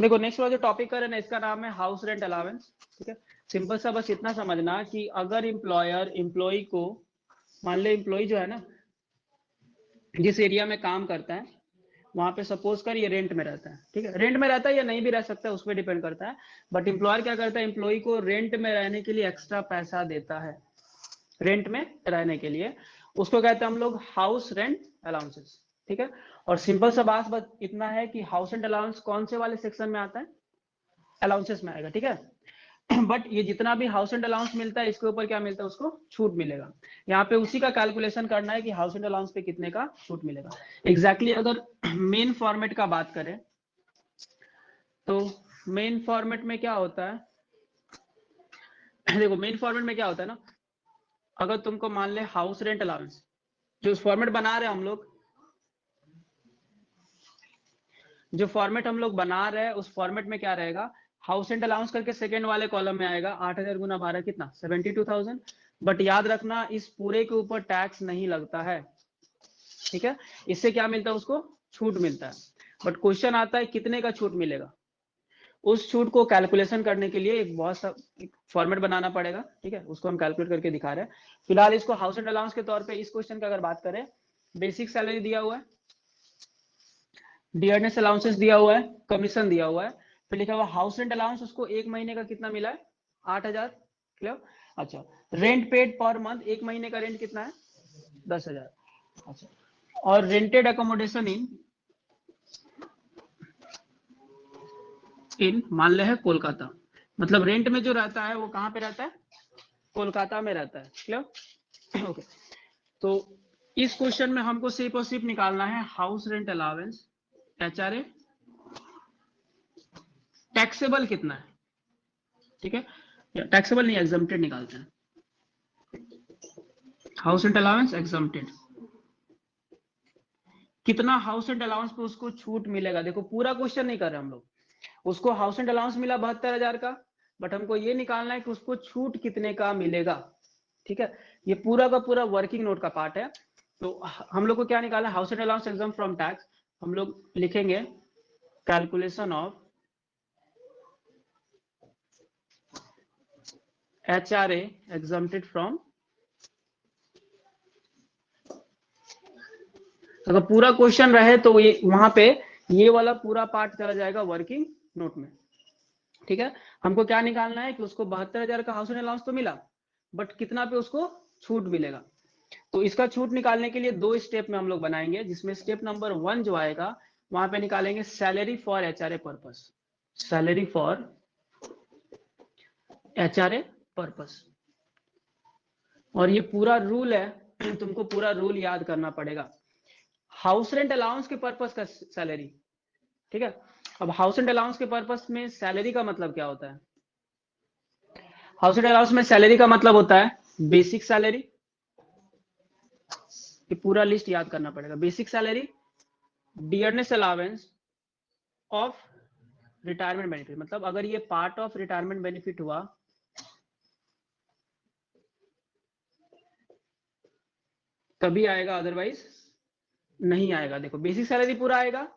देखो नेक्स्ट वाला जो टॉपिक कर रहे हैं ना, इसका नाम है हाउस रेंट अलाउंस। ठीक है, सिंपल सा बस इतना समझना कि अगर एम्प्लॉयर एम्प्लॉय को, मान ले एम्प्लॉय जो है ना जिस एरिया में काम करता है वहां पे सपोज कर ये रेंट में रहता है, ठीक है, रेंट में रहता है या नहीं भी रह सकता है उस पर डिपेंड करता है, बट एम्प्लॉयर क्या करता है, एम्प्लॉय को रेंट में रहने के लिए एक्स्ट्रा पैसा देता है, रेंट में रहने के लिए, उसको कहते हैं हम लोग हाउस रेंट अलाउंसेस। ठीक है, और सिंपल सा बात बस इतना है कि हाउस रेंट अलाउंस कौन से वाले सेक्शन में आता है, अलाउंसेस में आएगा। ठीक है, बट ये जितना भी हाउस रेंट अलाउंस मिलता है इसके ऊपर क्या मिलता है, उसको छूट मिलेगा। यहाँ पे उसी का कैलकुलेशन करना है कि हाउस रेंट अलाउंस पे कितने का छूट मिलेगा एग्जैक्टली। अगर मेन फॉर्मेट का बात करें तो मेन फॉर्मेट में क्या होता है, देखो मेन फॉर्मेट में क्या होता है ना, अगर तुमको मान ले हाउस रेंट अलाउंस, जो फॉर्मेट बना रहे हैं हम लोग, जो फॉर्मेट हम लोग बना रहे हैं उस फॉर्मेट में क्या रहेगा, हाउस रेंट अलाउंस करके सेकंड वाले कॉलम में आएगा 8000 गुना 12 कितना 72,000। बट याद रखना इस पूरे के ऊपर टैक्स नहीं लगता है। ठीक है, इससे क्या मिलता है, उसको छूट मिलता है। बट क्वेश्चन आता है कितने का छूट मिलेगा, उस छूट को कैलकुलेशन करने के लिए एक बहुत सा फॉर्मेट बनाना पड़ेगा। ठीक है, उसको हम कैलकुलेट करके दिखा रहे हैं। फिलहाल इसको हाउस रेंट अलाउंस के तौर पे इस क्वेश्चन का अगर बात करें, बेसिक सैलरी दिया हुआ है, डियरनेस अलाउंसेस दिया हुआ है, कमीशन दिया हुआ है, फिर लिखा हुआ हाउस रेंट अलाउंस, उसको एक महीने का कितना मिला है 8,000। क्लियर। अच्छा, रेंट पेड पर मंथ, एक महीने का रेंट कितना है 10,000। अच्छा, और रेंटेड अकोमोडेशन इन मान ले है कोलकाता, मतलब रेंट में जो रहता है वो कहाँ पे रहता है, कोलकाता में रहता है। क्लियर। ओके, तो इस क्वेश्चन में हमको सिर्फ और सिर्फ निकालना है house rent allowance, HRA taxable कितना है। ठीक है, टैक्सेबल नहीं एग्जम्प्टेड निकालते हैं, हाउस रेंट अलाउंस एग्जम्प्टेड, कितना हाउस रेंट अलाउंस पे उसको छूट मिलेगा। देखो पूरा क्वेश्चन नहीं कर रहे हम लोग, उसको हाउस रेंट अलाउंस मिला 72,000 का, बट हमको ये निकालना है कि उसको छूट कितने का मिलेगा। ठीक है, ये पूरा का पूरा वर्किंग नोट का पार्ट है। तो हम लोग को क्या निकालना है, house rent allowance exam from tax, हम लोग लिखेंगे calculation of HRA exempted from, अगर पूरा क्वेश्चन रहे तो ये वहां पे ये वाला पूरा पार्ट चला जाएगा वर्किंग नोट में। ठीक है, हमको क्या निकालना है कि उसको 72,000 का हाउस रेंट अलाउंस तो मिला, बट कितना पे उसको छूट मिलेगा। तो इसका छूट निकालने के लिए दो स्टेप में हम लोग बनाएंगे, जिसमें स्टेप नंबर 1 जो आएगा वहां पे निकालेंगे salary for HRA purpose, salary for HRA purpose. और ये पूरा रूल है, तुमको पूरा रूल याद करना पड़ेगा। हाउस रेंट अलाउंस के पर्पस का सैलरी, ठीक है। अब हाउस रेंट अलाउंस के पर्पस में सैलरी का मतलब क्या होता है, हाउस रेंट अलाउंस में सैलरी का मतलब होता है बेसिक सैलरी, ये पूरा लिस्ट याद करना पड़ेगा, basic salary, dearness allowance of retirement benefit, मतलब अगर ये पार्ट ऑफ रिटायरमेंट बेनिफिट हुआ तभी आएगा, अदरवाइज नहीं आएगा। देखो बेसिक सैलरी पूरा आएगा,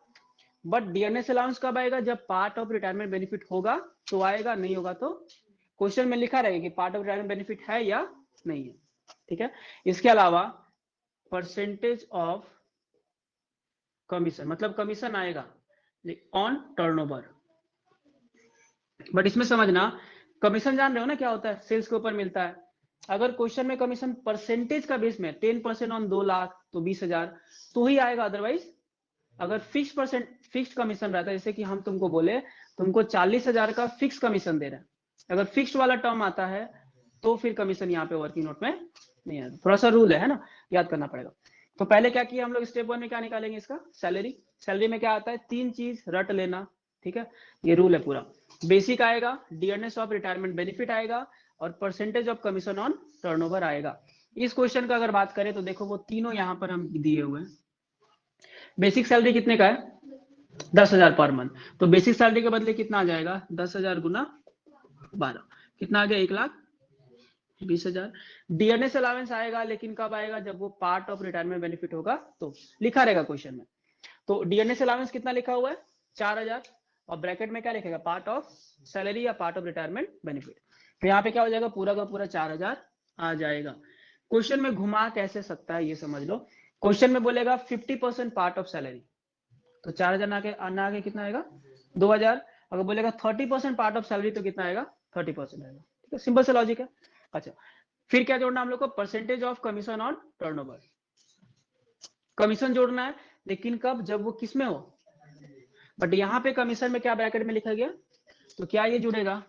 बट डियरनेस अलाउंस कब आएगा, जब पार्ट ऑफ रिटायरमेंट बेनिफिट होगा तो आएगा, नहीं होगा तो क्वेश्चन में लिखा रहेगा कि पार्ट ऑफ रिटायरमेंट बेनिफिट है या नहीं है। ठीक है, इसके अलावा परसेंटेज ऑफ कमीशन, मतलब कमीशन आएगा ऑन टर्नओवर, बट इसमें समझना कमीशन जान रहे हो ना क्या होता है, सेल्स के ऊपर मिलता है। अगर क्वेश्चन में कमीशन परसेंटेज का बेस में 10% ऑन 2 लाख तो 20,000 तो ही आएगा, अदरवाइज अगर फिक्स कमीशन रहता है, जैसे कि हम तुमको बोले तुमको 40,000 का फिक्स कमीशन दे रहे हैं, अगर फिक्स वाला टर्म आता है तो फिर कमीशन यहाँ पे वर्किंग नोट में नहीं आता। थोड़ा सा रूल है ना, याद करना पड़ेगा। तो पहले क्या किया हम लोग, स्टेप 1 में क्या निकालेंगे, इसका सैलरी। सैलरी में क्या आता है, 3 चीज रट लेना। ठीक है, ये रूल है पूरा, बेसिक आएगा, डियरनेस ऑफ रिटायरमेंट बेनिफिट आएगा, और percentage of commission on turnover आएगा। इस क्वेश्चन का अगर बात करें तो देखो वो तीनों यहाँ पर हम दिए हुए हैं। बेसिक सैलरी कितने का है 10,000 पर मंथ, तो बेसिक सैलरी के बदले कितना आ जाएगा 10,000 गुना 12, कितना आ गया 1,20,000। डियरनेस अलाउंस आएगा, लेकिन कब आएगा, जब वो पार्ट ऑफ रिटायरमेंट बेनिफिट होगा तो लिखा रहेगा क्वेश्चन में। तो डियरनेस अलाउंस कितना लिखा हुआ है 4,000, और ब्रैकेट में क्या लिखेगा, पार्ट ऑफ सैलरी या पार्ट ऑफ रिटायरमेंट बेनिफिट। तो यहाँ पे क्या हो जाएगा, पूरा का पूरा 4000 आ जाएगा। क्वेश्चन में घुमा कैसे सकता है ये समझ लो। क्वेश्चन में बोलेगा 50% पार्ट ऑफ सैलरी, तो 4000 आगे कितना आएगा 2000। अगर बोलेगा 30% पार्ट ऑफ सैलरी तो कितना आएगा 30% आएगा। ठीक है, सिंपल सा लॉजिक है। अच्छा फिर क्या जोड़ना हम लोग को, percentage of commission on turnover. Commission जोड़ना है, लेकिन कब, जब वो किस में हो, बट यहाँ पे कमीशन में क्या ब्रैकेट में लिखा गया, तो क्या ये जुड़ेगा,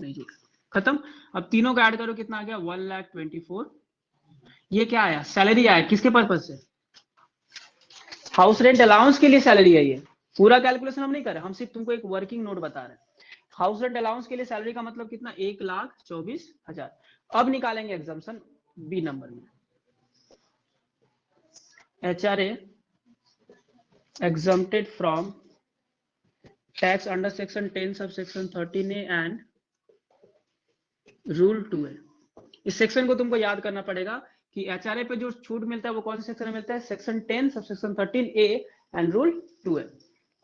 नहीं जुड़ेगा, खत्म। अब तीनों का ऐड करो, कितना आ गया 1,24,000। ये क्या आया, सैलरी आया, किसके पर्पज से, हाउस रेंट अलाउंस के लिए सैलरी है। ये पूरा कैलकुलेशन हम नहीं कर रहे, हम सिर्फ तुमको एक वर्किंग नोट बता रहे हैं। हाउस रेंट अलाउंस के लिए सैलरी का मतलब कितना, 1,24,000। अब निकालेंगे एग्जाम्पशन बी नंबर में, HRA exempted from tax under section 10 subsection 13A and rule 2A। इस सेक्शन को तुमको याद करना पड़ेगा कि एचआरए पे जो छूट मिलता है वो कौन से सेक्शन में मिलता है, section 10 subsection 13A and rule 2A।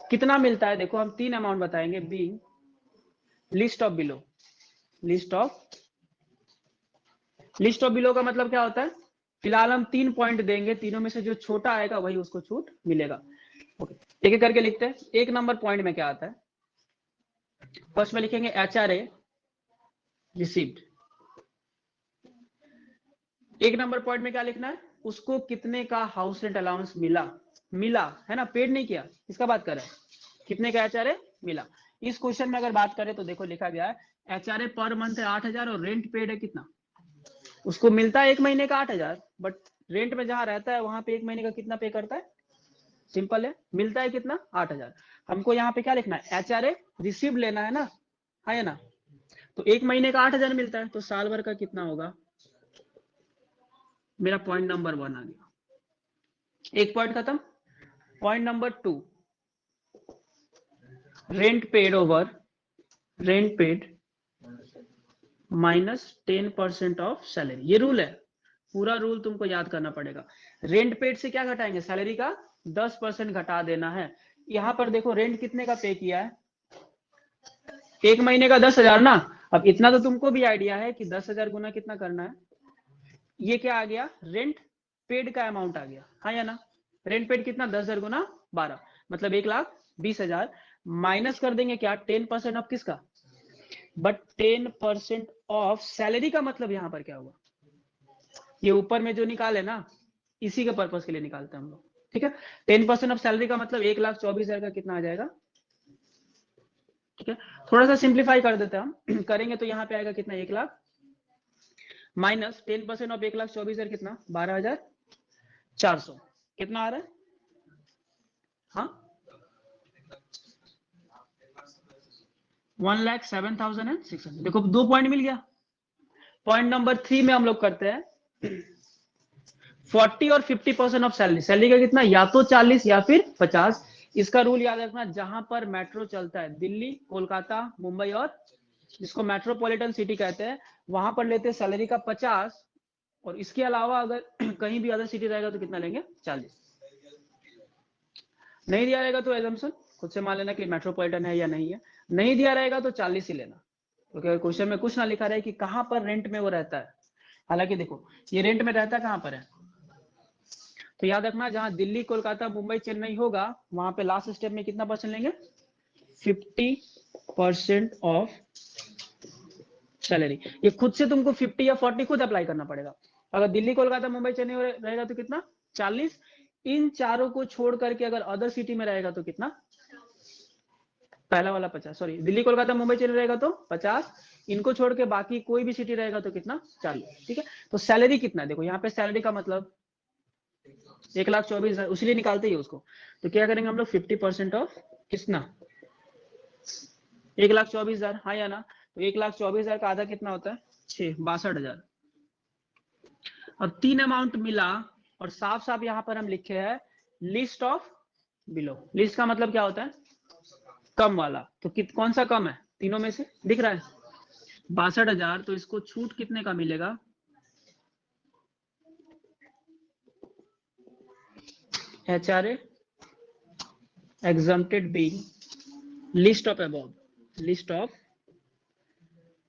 कितना मिलता है देखो, हम 3 अमाउंट बताएंगे, being list of below. List of below का मतलब क्या होता है, फिलहाल हम 3 पॉइंट देंगे, तीनों में से जो छोटा आएगा वही उसको छूट मिलेगा। ओके एक एक करके लिखते हैं। एक नंबर पॉइंट में क्या आता है, फर्स्ट में लिखेंगे एचआरए रिसीव्ड। एक नंबर पॉइंट में क्या लिखना है, उसको कितने का हाउस रेंट अलाउंस मिला, मिला है ना, पेड नहीं किया, इसका बात कर रहे हैं, कितने का एचआरए मिला। इस क्वेश्चन में अगर बात करें तो देखो लिखा गया है एचआरए पर मंथ है 8,000 और रेंट पेड है कितना, उसको मिलता है 1 महीने का 8,000, बट रेंट में जहां रहता है वहां पे 1 महीने का कितना पे करता है, सिंपल है, मिलता है कितना 8,000। हमको यहाँ पे क्या लिखना है, एचआरए रिसीव लेना है ना, है ना, तो 1 महीने का 8,000 मिलता है, तो साल भर का कितना होगा। मेरा पॉइंट नंबर 1 आ गया, एक पॉइंट खत्म। Point number 2, rent paid over rent paid minus 10% of salary. ये रूल है, पूरा रूल तुमको याद करना पड़ेगा। रेंट पेड से क्या घटाएंगे, सैलरी का 10% घटा देना है। यहां पर देखो रेंट कितने का पे किया है, 1 महीने का 10,000 ना। अब इतना तो तुमको भी आइडिया है कि 10,000 गुना कितना करना है, ये क्या आ गया, रेंट पेड का अमाउंट आ गया, हाँ या ना। रेंट पेड कितना, 10,000 गुना 12 मतलब 1,20,000। माइनस कर देंगे क्या, 10% ऑफ किसका, बट 10% ऑफ सैलरी का मतलब यहां पर क्या होगा, ये ऊपर में जो निकाले ना, इसी के पर्पज के लिए निकालते हैं हम लोग। ठीक है, 10% ऑफ सैलरी का मतलब 1,24,000 का कितना आ जाएगा। ठीक है, थोड़ा सा सिंप्लीफाई कर देते हैं हम करेंगे तो यहाँ पे आएगा कितना, 1,00,000 माइनस 10% ऑफ 1,24,000 कितना, 12,400 कितना आ रहा है, हाँ 1,07,600। देखो 2 पॉइंट मिल गया। पॉइंट नंबर 3 में हम लोग करते हैं 40 और 50% ऑफ सैलरी। सैलरी का कितना, या तो 40 या फिर 50। इसका रूल याद रखना, जहां पर मेट्रो चलता है, दिल्ली, कोलकाता, मुंबई और जिसको मेट्रोपॉलिटन सिटी कहते हैं, वहां पर लेते हैं सैलरी का 50, और इसके अलावा अगर कहीं भी अदर सिटी रहेगा तो कितना लेंगे, 40। नहीं दिया रहेगा तो एजम्पशन खुद से मान लेना कि मेट्रोपॉलिटन है या नहीं है, नहीं दिया रहेगा तो 40 ही लेना, क्योंकि अगर क्वेश्चन में कुछ ना लिखा रहे कि कहां पर रेंट में वो रहता है। हालांकि देखो ये रेंट में रहता है कहां पर है, तो याद रखना जहां दिल्ली, कोलकाता, मुंबई, चेन्नई होगा वहां पे लास्ट स्टेप में कितना परसेंट लेंगे, 50% ऑफ सैलरी। ये खुद से तुमको 50 या 40 खुद अप्लाई करना पड़ेगा। अगर दिल्ली, कोलकाता, मुंबई, चेन्नई रहेगा तो कितना, 40। इन चारों को छोड़ करके अगर अदर सिटी में रहेगा तो कितना, पहला वाला 50, सॉरी दिल्ली, कोलकाता, मुंबई, चेन्नई रहेगा तो 50, इनको छोड़ के बाकी कोई भी सिटी रहेगा तो कितना, 40। ठीक है, तो सैलरी कितना, देखो यहाँ पे सैलरी का मतलब 1,24,000 उसी लिए निकालते ही उसको, तो क्या करेंगे हम लोग 50% ऑफ कितना, 1,24,000, हाँ या ना। तो 1,24,000 का आधा कितना होता है, 62,000। अब 3 अमाउंट मिला, और साफ साफ यहाँ पर हम लिखे हैं लिस्ट ऑफ बिलो। लिस्ट का मतलब क्या होता है, कम वाला, तो कौन सा कम है, तीनों में से दिख रहा है 62,000, तो इसको छूट कितने का मिलेगा, HRA exempted being list of above, list of,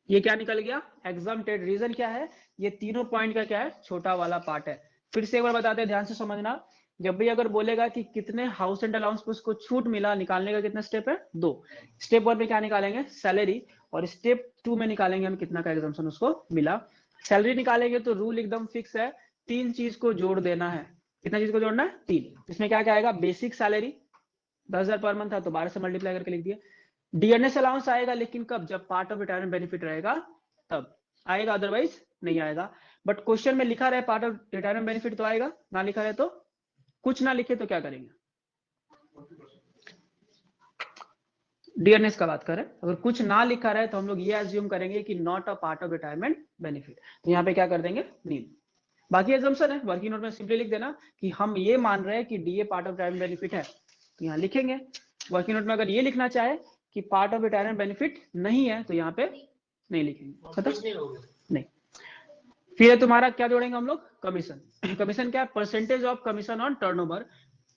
ये क्या निकल गया एग्जाम्प्टेड। रीजन क्या है, ये तीनों पॉइंट का क्या है छोटा वाला पार्ट है। फिर से एक बार बताते हैं, ध्यान से समझना। जब भी अगर बोलेगा कि कितने हाउस एंड अलाउंस पे उसको छूट मिला, निकालने का कितना स्टेप है, 2। स्टेप 1 में क्या निकालेंगे, सैलरी, और स्टेप 2 में निकालेंगे हम कितना का एग्जाम्पशन उसको मिला। सैलरी निकालेंगे तो रूल एकदम फिक्स है, 3 चीज को जोड़ देना है। कितना चीज को जोड़ना है, 3। इसमें क्या क्या आएगा, बेसिक सैलरी 10,000 पर मंथ था तो 12 से मल्टीप्लाई करके लिख दिया। डीएनएस अलाउंस आएगा लेकिन कब, जब पार्ट ऑफ रिटायरमेंट बेनिफिट रहेगा तब आएगा, अदरवाइज नहीं आएगा। बट क्वेश्चन में लिखा रहे पार्ट ऑफ रिटायरमेंट बेनिफिट तो आएगा, ना लिखा रहे तो, कुछ ना लिखे तो क्या करेंगे, डीएनएस का बात करें, अगर कुछ ना लिखा रहे तो हम लोग ये एज्यूम करेंगे कि not a part of retirement benefit, तो यहाँ पे क्या कर देंगे, नील। बाकी एजम्पशन है, वर्किंग नोट में सिंपली लिख देना कि हम ये मान रहे हैं कि DA part of retirement benefit है, तो यहाँ लिखेंगे। वर्किंग नोट में अगर ये लिखना चाहे कि पार्ट ऑफ रिटायरमेंट बेनिफिट नहीं है तो यहाँ पे नहीं लिखेंगे, खत्म नहीं। फिर है तुम्हारा क्या जोड़ेंगे हम लोग, कमीशन। कमीशन क्या है, percentage of commission on turnover.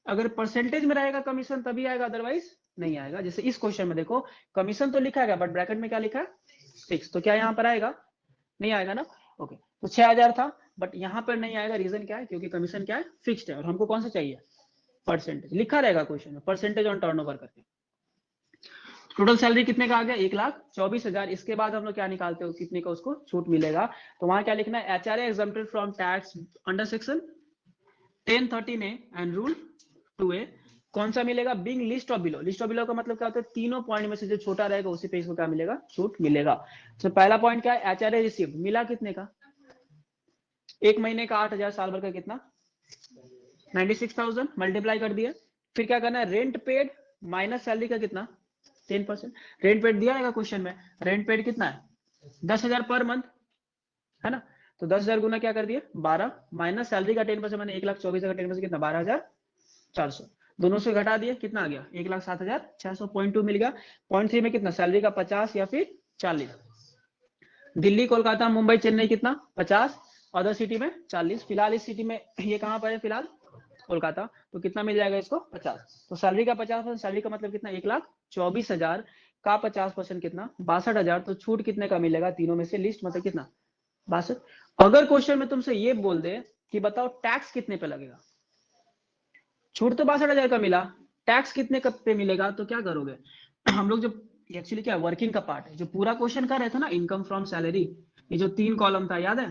अगर परसेंटेज में रहेगा कमीशन तभी आएगा, अदरवाइज नहीं आएगा। जैसे इस क्वेश्चन में देखो कमीशन तो लिखा है बट ब्रैकेट में क्या लिखा है, 6, तो क्या यहाँ पर आएगा, नहीं आएगा ना। ओके, तो 6,000 था बट यहाँ पर नहीं आएगा। रीजन क्या है, क्योंकि कमीशन क्या है, फिक्स्ड है, और हमको कौन सा चाहिए, परसेंटेज। लिखा रहेगा क्वेश्चन में परसेंटेज ऑन टर्नओवर करके। टोटल सैलरी कितने का आ गया, 1,24,000। इसके बाद हम लोग क्या निकालते हो, कितने का उसको छूट मिलेगा, तो वहां क्या लिखना है, HRA exempted from tax under section 1013 and rule 2A। कौन सा मिलेगा, being list of below. List of below का मतलब क्या होता है, तीनों पॉइंट में से जो छोटा रहेगा उसी पे इसको क्या मिलेगा, छूट मिलेगा। तो पहला पॉइंट क्या है, एचआरए रिसीव्ड, मिला कितने का, 1 महीने का 8,000, साल भर का कितना 96,000, मल्टीप्लाई कर दिया। फिर क्या करना है, रेंट पेड माइनस सैलरी का कितना 10%। रेंट पेड दिया है क्वेश्चन में, रेंट पेड कितना है 10,000 पर मंथ, है ना। तो 10,000 गुना क्या कर दिए 12, माइनस सैलरी का 10%, मैंने 1,24,000 का 10% कितना 12,400। दोनों से घटा दिए, कितना आ गया 1,07,600। पॉइंट 2 मिल गया। पॉइंट 3 में कितना, सैलरी का 50 या फिर 40। दिल्ली कोलकाता मुंबई चेन्नई कितना 50, अदर सिटी में 40। फिलहाल इस सिटी में ये कहां पर है, फिलहाल कोलकाता, तो कितना मिल जाएगा इसको 50। तो सैलरी का 50%, सैलरी का मतलब कितना 1,24,000 का 50% कितना 62,000। तो छूट कितने का मिलेगा, तीनों में से लिस्ट मतलब कितना 62। अगर क्वेश्चन में तुमसे ये बोल दे कि बताओ टैक्स कितने पे लगेगा, छूट तो 62,000 का मिला, टैक्स कितने पे मिलेगा, तो क्या करोगे। हम लोग जब एक्चुअली क्या वर्किंग का पार्ट है, जो पूरा क्वेश्चन कर रहे थे ना इनकम फ्रॉम सैलरी, ये जो 3 कॉलम था याद है।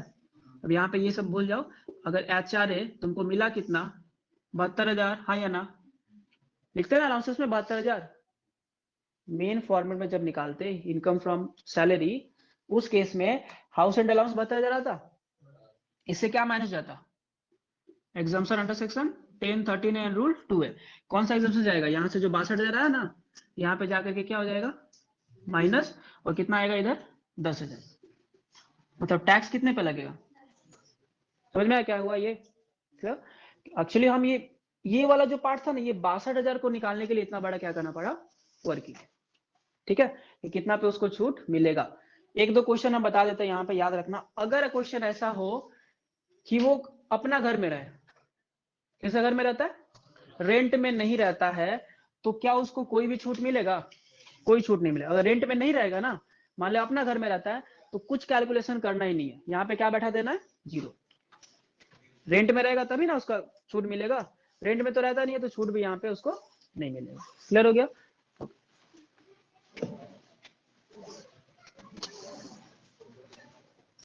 अब यहाँ पे ये सब भूल जाओ। अगर एचआरए तुमको मिला कितना 72,000, हाँ या ना, लिखते हैं ना अलाउंसेस में 72,000। मेन फॉर्मेट में जब निकालते इनकम फ्रॉम सैलरी, उस केस में हाउस एंड अलाउंस 72,000 आता, इससे क्या माइनस जाता, exemption under section 1013 and rule 2A। कौन सा एग्जाम्पशन जाएगा, यहाँ से जो 62,000 आया ना, यहाँ पे जाकर के क्या हो जाएगा माइनस, और कितना आएगा इधर 10,000। मतलब टैक्स कितने पे लगेगा, समझ में आया क्या हुआ ये। एक्चुअली हम ये वाला जो पार्ट था ना, ये 62,000 को निकालने के लिए इतना बड़ा क्या करना पड़ा, वर्किंग। ठीक है, कि कितना पे उसको छूट मिलेगा। एक दो क्वेश्चन हम बता देते हैं यहाँ पे, याद रखना। अगर क्वेश्चन ऐसा हो कि वो अपना घर में रहे, कैसा घर में रहता है, रेंट में नहीं रहता है, तो क्या उसको कोई भी छूट मिलेगा, कोई छूट नहीं मिलेगा। अगर रेंट में नहीं रहेगा ना, मान लो अपना घर में रहता है, तो कुछ कैलकुलेशन करना ही नहीं है, यहाँ पे क्या बैठा देना है 0। रेंट में रहेगा तभी ना उसका छूट मिलेगा, रेंट में तो रहता नहीं है तो छूट भी यहाँ पे उसको नहीं मिलेगा। क्लियर हो गया।